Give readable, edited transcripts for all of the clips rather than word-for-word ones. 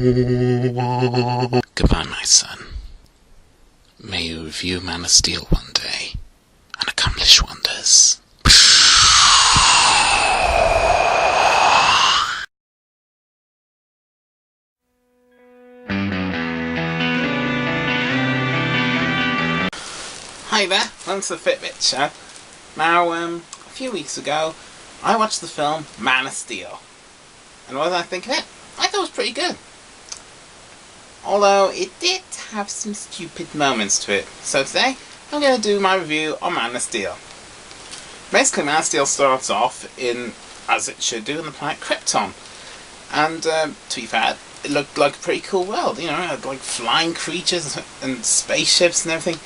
Goodbye, my son. May you review Man of Steel one day and accomplish wonders. Hi there, welcome to the Fitbit Show. Now, a few weeks ago, I watched the film Man of Steel. And what did I think of it? I thought it was pretty good. Although, it did have some stupid moments to it. So today, I'm going to do my review on Man of Steel. Basically, Man of Steel starts off in, as it should do, in the planet Krypton. And, to be fair, it looked like a pretty cool world. You know, it had like flying creatures and spaceships and everything.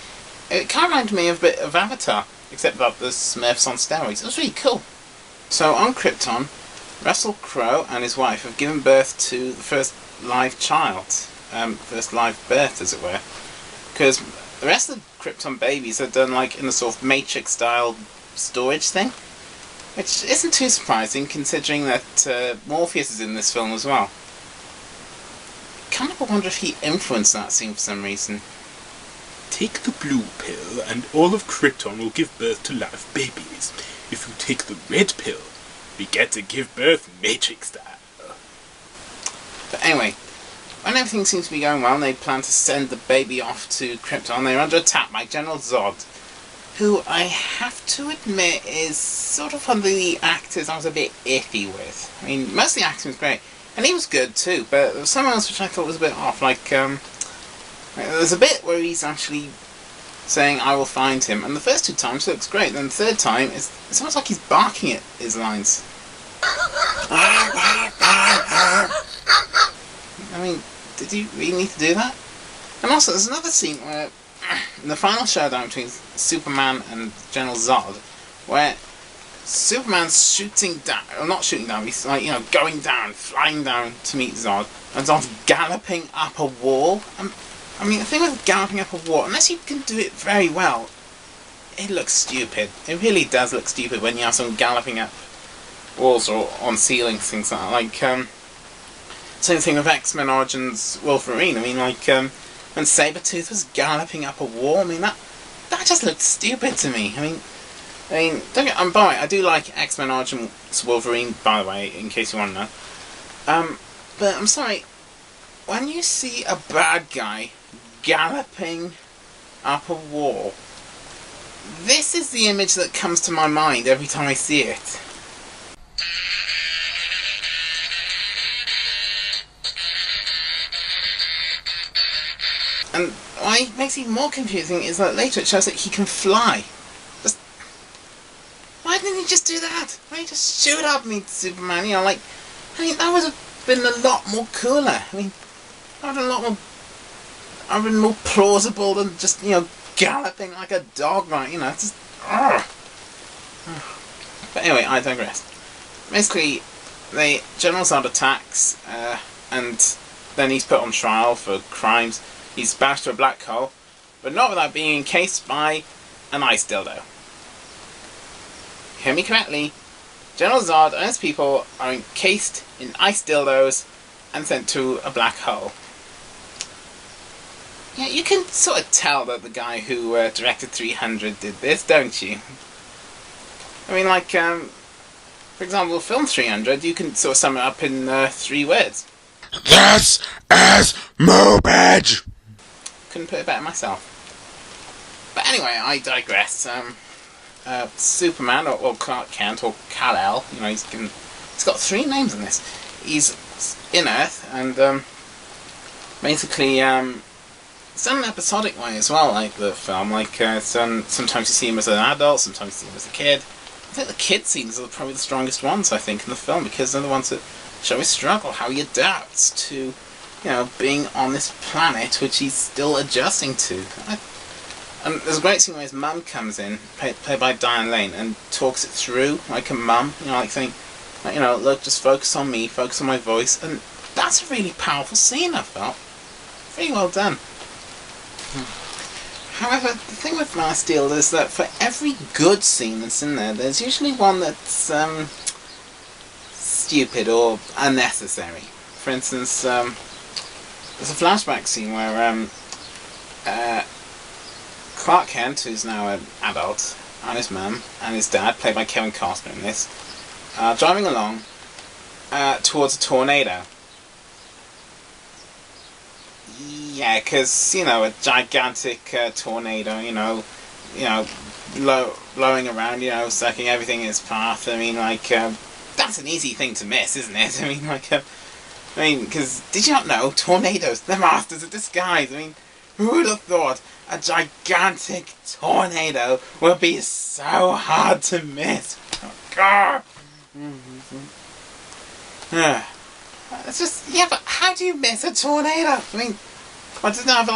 It kind of reminded me of a bit of Avatar, except about the Smurfs on steroids. It was really cool. So, on Krypton, Russell Crowe and his wife have given birth to the first live child. First live birth, as it were. Because the rest of the Krypton babies are done like in the sort of Matrix-style storage thing. Which isn't too surprising, considering that Morpheus is in this film as well. Kind of wonder if he influenced that scene for some reason. Take the blue pill and all of Krypton will give birth to live babies. If you take the red pill, we get to give birth Matrix style. But anyway, when everything seems to be going well and they plan to send the baby off to Krypton, they're under attack by General Zod, who I have to admit is sort of one of the actors I was a bit iffy with. I mean, most of the acting was great, and he was good too, but there was something else which I thought was a bit off, like, there's a bit where he's actually saying, "I will find him," and the first two times it looks great, then the third time, it's almost like he's barking at his lines. I mean, did you really need to do that? And also, there's another scene where, in the final showdown between Superman and General Zod, where Superman's shooting down, or not shooting down, he's like, you know, going down, flying down to meet Zod, and Zod's galloping up a wall. I mean, the thing with galloping up a wall, unless you can do it very well, it looks stupid. It really does look stupid when you have someone galloping up walls or on ceilings, things like that. Like, same thing with X-Men Origins Wolverine. I mean, like, when Sabretooth was galloping up a wall, I mean, that just looked stupid to me. I mean, don't get, by the way, I do like X-Men Origins Wolverine, by the way, in case you want to know. But I'm sorry, when you see a bad guy galloping up a wall, this is the image that comes to my mind every time I see it. And what makes it even more confusing is that later it shows that he can fly. Just, why didn't he just do that? Why didn't he just shoot up and meet Superman? You know, like, I mean, that would have been a lot more cooler. I mean, that would have been a lot more, I would have been more plausible than just, you know, galloping like a dog, right? You know, it's just, But anyway, I digress. Basically, the General Zod attacks, and then he's put on trial for crimes. He's bashed to a black hole, but not without being encased by an ice dildo. Hear me correctly. General Zod and his people are encased in ice dildos and sent to a black hole. Yeah, you can sort of tell that the guy who directed 300 did this, don't you? I mean, like, for example, film 300, you can sort of sum it up in 3 words. This is morbid! Couldn't put it better myself. But anyway, I digress. Superman, or Clark Kent, or Kal-El, you know, he's got 3 names in this. He's in Earth, and basically, it's done in an episodic way as well, like the film. Like, sometimes you see him as an adult, sometimes you see him as a kid. I think the kid scenes are probably the strongest ones, I think, in the film, because they're the ones that show his struggle, how he adapts to, you know, being on this planet which he's still adjusting to. And there's a great scene where his mum comes in, played by Diane Lane, and talks it through like a mum, you know, like saying, like, you know, look, just focus on me, focus on my voice, and that's a really powerful scene, I felt. Very well done. However, the thing with Man of Steel is that for every good scene that's in there, there's usually one that's stupid or unnecessary. For instance, there's a flashback scene where Clark Kent, who's now an adult, and his mum and his dad, played by Kevin Costner in this, driving along towards a tornado. Yeah, because, you know, a gigantic tornado, blowing around, sucking everything in its path. I mean, that's an easy thing to miss, isn't it? I mean, because did you not know tornadoes, they're masters of disguise? I mean, who would have thought a gigantic tornado would be so hard to miss? Oh, God! It's just, yeah, but how do you miss a tornado? I mean, I didn't have,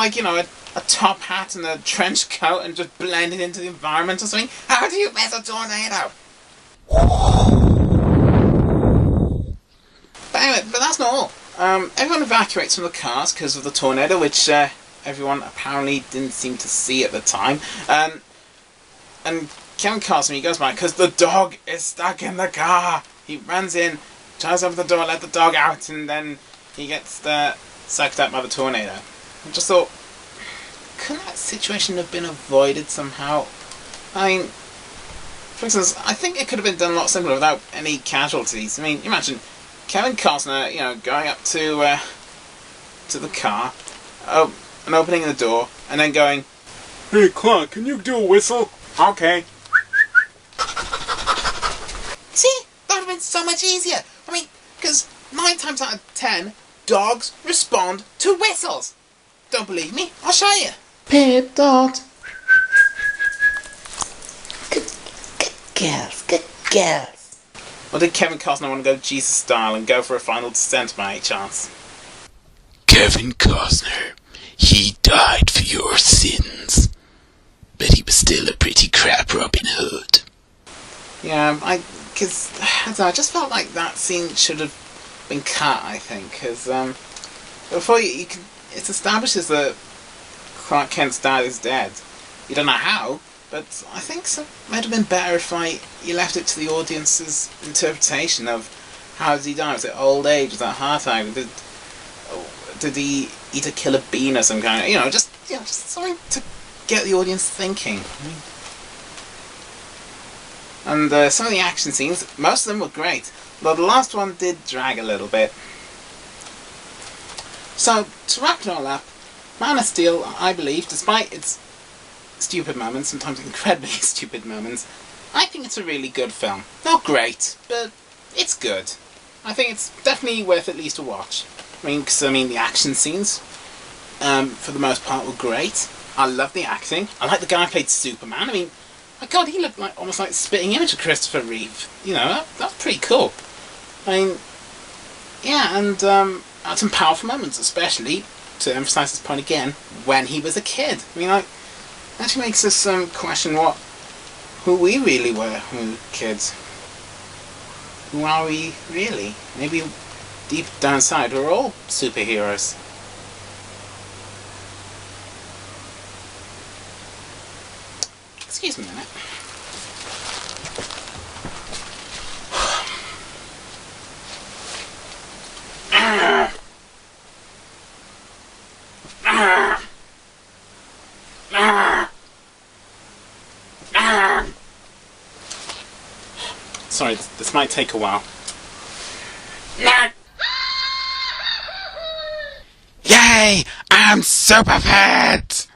a top hat and a trench coat and just blend it into the environment or something. How do you miss a tornado? But anyway, but that's not all. Everyone evacuates from the cars because of the tornado, which everyone apparently didn't seem to see at the time. And Kevin Costner, he goes back because the dog is stuck in the car. He runs in, tries to open the door, let the dog out, and then he gets sucked up by the tornado. I just thought, couldn't that situation have been avoided somehow? I mean, for instance, I think it could have been done a lot simpler without any casualties. I mean, imagine Kevin Costner, going up to the car, and opening the door, and then going, "Hey, Clark, can you do a whistle?" "Okay." See? That would have been so much easier. I mean, because 9 times out of 10, dogs respond to whistles. Don't believe me? I'll show you. Pip dot. Good girls. Or did Kevin Costner want to go Jesus style and go for a final descent by any chance? Kevin Costner, he died for your sins. But he was still a pretty crap Robin Hood. Yeah, I just felt like that scene should have been cut, I think, because before it establishes that Clark Kent's dad is dead. You don't know how, but I think it might have been better if you left it to the audience's interpretation of how did he die? Was it old age? Was that heart attack? Did he eat a killer bean or some kind of, just something to get the audience thinking. And some of the action scenes, most of them were great, though the last one did drag a little bit. So, to wrap it all up, Man of Steel, I believe, despite its stupid moments, sometimes incredibly stupid moments, I think it's a really good film. Not great, but it's good. I think it's definitely worth at least a watch. Because the action scenes, for the most part, were great. I love the acting. I like the guy who played Superman. My God, he looked almost like a spitting image of Christopher Reeve. That's pretty cool. And had some powerful moments, especially, to emphasise this point again, when he was a kid. Actually makes us question who we really were when we were kids. Who are we really? Maybe deep down inside we're all superheroes. Excuse me a minute. Sorry, this might take a while. Yay! I'm super fit!